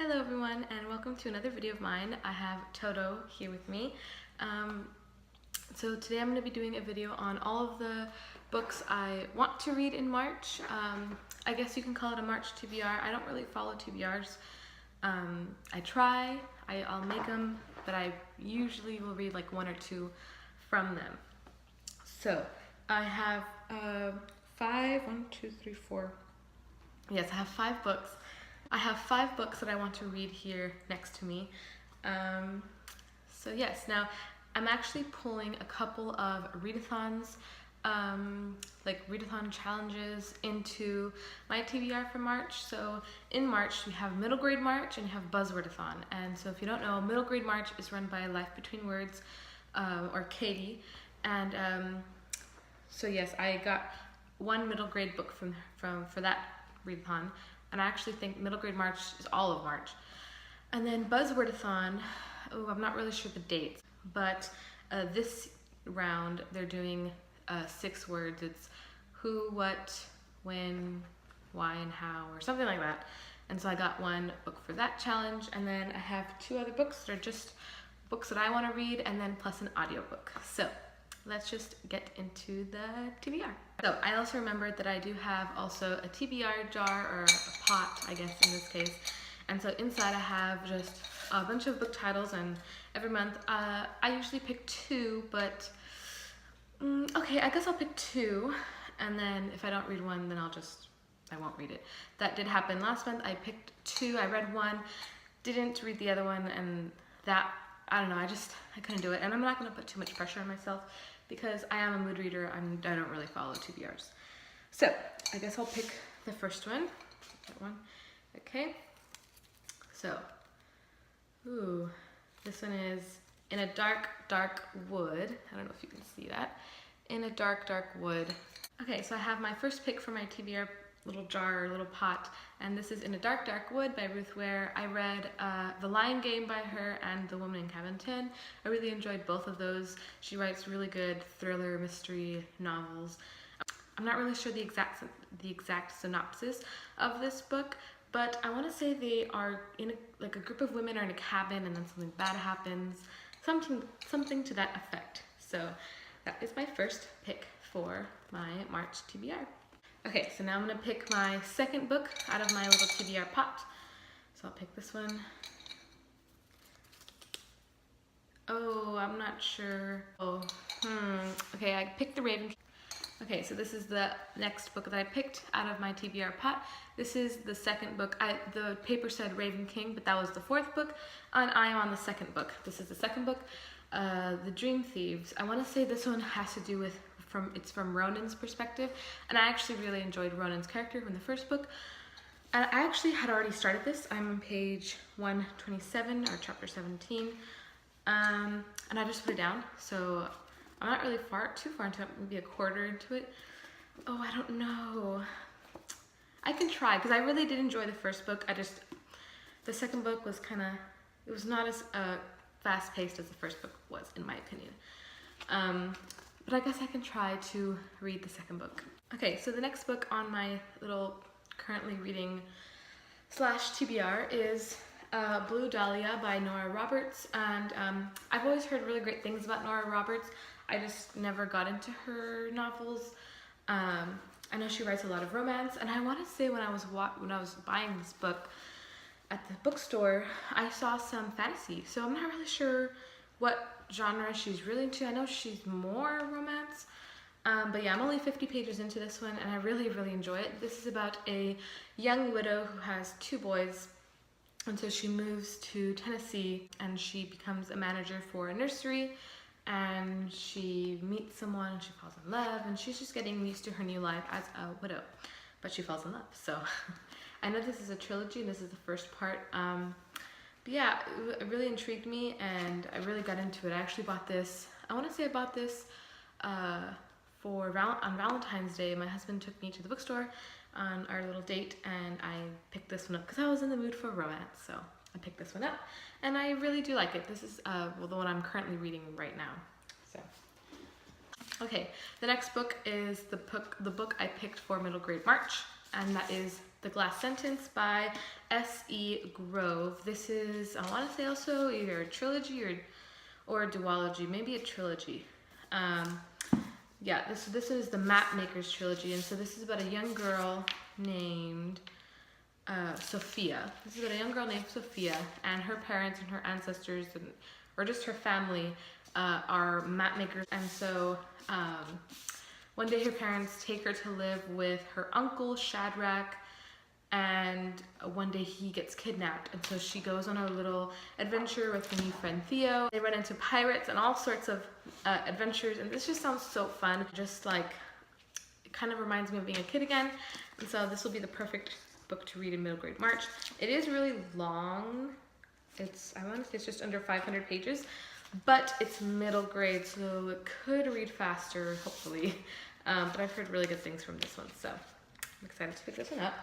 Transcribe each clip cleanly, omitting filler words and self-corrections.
Hello everyone and welcome to another video of mine. I have Toto here with me. So today I'm going to be doing a video on all of the books I want to read in March. I guess you can call it a March TBR. I don't really follow TBRs. I try, I'll make them, but I usually will read like one or two from them. So I have I have 5 books. I have 5 books that I want to read here next to me. So yes, now I'm actually pulling a couple of readathons, like readathon challenges into my TBR for March. So in March we have Middle Grade March and you have Buzzwordathon. And so if you don't know, Middle Grade March is run by Life Between Words, or Katie. And so yes, I got one middle grade book for that readathon. And I actually think Middle Grade March is all of March. And then Buzzwordathon, I'm not really sure the dates, but this round they're doing 6 words. It's who, what, when, why, and how, or something like that. And so I got one book for that challenge, and then I have 2 other books that are just books that I want to read, and then plus an audiobook. So let's just get into the TBR. So I also remembered that I do have also a TBR jar, or a pot, I guess in this case. And so inside I have just a bunch of book titles, and every month I usually pick 2, but okay, I guess I'll pick 2, and then if I don't read one, then I won't read it. That did happen last month. I picked 2, I read one, didn't read the other one, and that, I don't know, I couldn't do it. And I'm not gonna put too much pressure on myself because I am a mood reader. I don't really follow TBRs. So I guess I'll pick the first one. That one. Okay. So, ooh, this one is In a Dark, Dark Wood. I don't know if you can see that. In a Dark, Dark Wood. Okay, so I have my first pick for my TBR little jar or little pot, and this is In a Dark, Dark Wood by Ruth Ware. I read The Lion Game by her and The Woman in Cabin 10. I really enjoyed both of those. She writes really good thriller mystery novels. I'm not really sure the exact synopsis of this book, but I want to say they are in a group of women are in a cabin, and then something bad happens, something to that effect. So that is my first pick for my March TBR. Okay, so now I'm gonna pick my second book out of my little TBR pot. So I'll pick this one. Oh, I'm not sure. Okay, I picked The Raven. Okay, so this is the next book that I picked out of my TBR pot. This is the second book. The paper said Raven King, but that was the 4th book, and I am on the 2nd book. This is the 2nd book, The Dream Thieves. I want to say this one has to do with, it's from Ronan's perspective, and I actually really enjoyed Ronan's character from the 1st book. And I actually had already started this. I'm on page 127, or chapter 17, and I just put it down, so I'm not really too far into it, maybe a quarter into it. Oh, I don't know. I can try, because I really did enjoy the 1st book. The 2nd book was it was not as fast-paced as the 1st book was, in my opinion. But I guess I can try to read the 2nd book. Okay, so the next book on my little currently reading / TBR is Blue Dahlia by Nora Roberts. And I've always heard really great things about Nora Roberts. I just never got into her novels. I know she writes a lot of romance, and I want to say when I was buying this book at the bookstore, I saw some fantasy. So I'm not really sure what genre she's really into. I know she's more romance, but yeah, I'm only 50 pages into this one, and I really, really enjoy it. This is about a young widow who has 2 boys, and so she moves to Tennessee, and she becomes a manager for a nursery, and she meets someone, and she falls in love, and she's just getting used to her new life as a widow, but she falls in love. So I know this is a trilogy, and this is the first part. But yeah, it really intrigued me, and I really got into it. I actually bought this, I want to say I bought this on Valentine's Day. My husband took me to the bookstore on our little date, and I picked this one up because I was in the mood for romance, so I picked this one up, and I really do like it. This is the one I'm currently reading right now. So, okay, the next book is the book I picked for Middle Grade March, and that is The Glass Sentence by S.E. Grove. This is, I want to say also either a trilogy or a duology, maybe a trilogy. Yeah, this is the Map Makers trilogy, and so this is about a young girl named Sophia. This is about a young girl named Sophia, and her parents and her ancestors, or just her family, are map makers. And so one day her parents take her to live with her uncle Shadrach, and one day he gets kidnapped, and so she goes on a little adventure with her new friend Theo. They run into pirates and all sorts of adventures, and this just sounds so fun. Just like, it kind of reminds me of being a kid again, and so this will be the perfect book to read in middle grade March. It is really long. I want to say it's just under 500 pages, but it's middle grade, so it could read faster, hopefully. But I've heard really good things from this one, so I'm excited to pick this one up.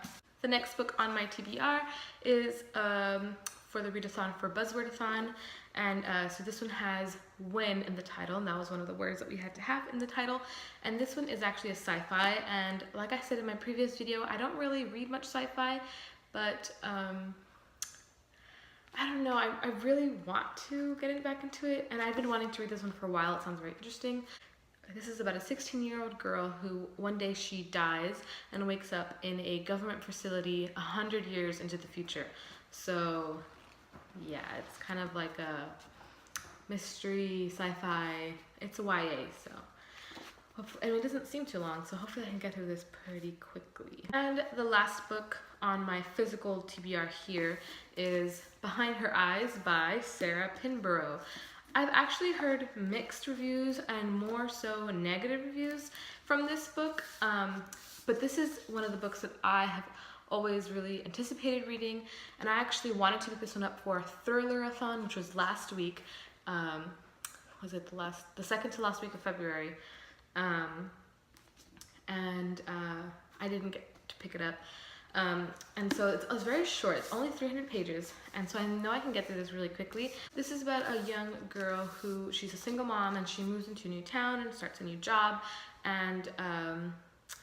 The next book on my TBR is for the readathon for Buzzwordathon, and so this one has "win" in the title, and that was one of the words that we had to have in the title. And this one is actually a sci-fi, and like I said in my previous video, I don't really read much sci-fi, but I don't know, I really want to get back into it, and I've been wanting to read this one for a while. It sounds very interesting. This is about a 16-year-old girl who one day she dies and wakes up in a government facility 100 years into the future. So yeah, it's kind of like a mystery, sci-fi. It's a YA, so hopefully, and it doesn't seem too long, so hopefully I can get through this pretty quickly. And the last book on my physical TBR here is Behind Her Eyes by Sarah Pinborough. I've actually heard mixed reviews and more so negative reviews from this book, but this is one of the books that I have always really anticipated reading, and I actually wanted to pick this one up for Thrillerathon, which was last week. Was it the second to last week of February? And I didn't get to pick it up. And so it's very short. It's only 300 pages, and so I know I can get through this really quickly. This is about a young girl who, she's a single mom, and she moves into a new town and starts a new job, and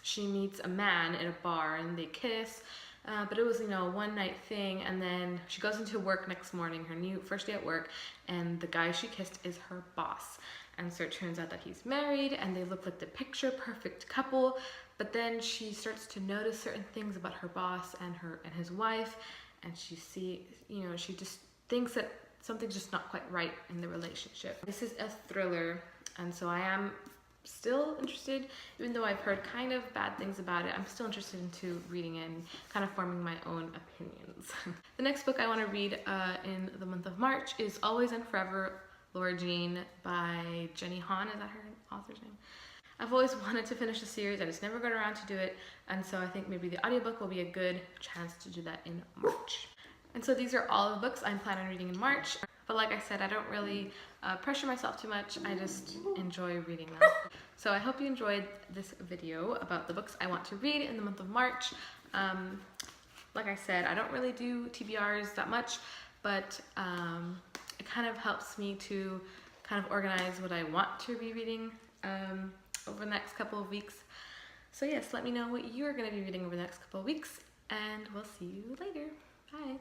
she meets a man at a bar, and they kiss, but it was, you know, a one-night thing, and then she goes into work next morning, her first day at work, and the guy she kissed is her boss. And so it turns out that he's married, and they look like the picture-perfect couple. But then she starts to notice certain things about her boss and his wife, and she just thinks that something's just not quite right in the relationship. This is a thriller, and so I am still interested, even though I've heard kind of bad things about it. I'm still interested into reading it and kind of forming my own opinions. The next book I want to read in the month of March is Always and Forever, Laura Jean by Jenny Han. Is that her author's name? I've always wanted to finish the series, I just never got around to do it, and so I think maybe the audiobook will be a good chance to do that in March. And so these are all of the books I'm planning on reading in March, but like I said, I don't really pressure myself too much, I just enjoy reading them. So I hope you enjoyed this video about the books I want to read in the month of March. Like I said, I don't really do TBRs that much, but it kind of helps me to kind of organize what I want to be reading over the next couple of weeks. So yes, let me know what you're going to be reading over the next couple of weeks, and we'll see you later. Bye.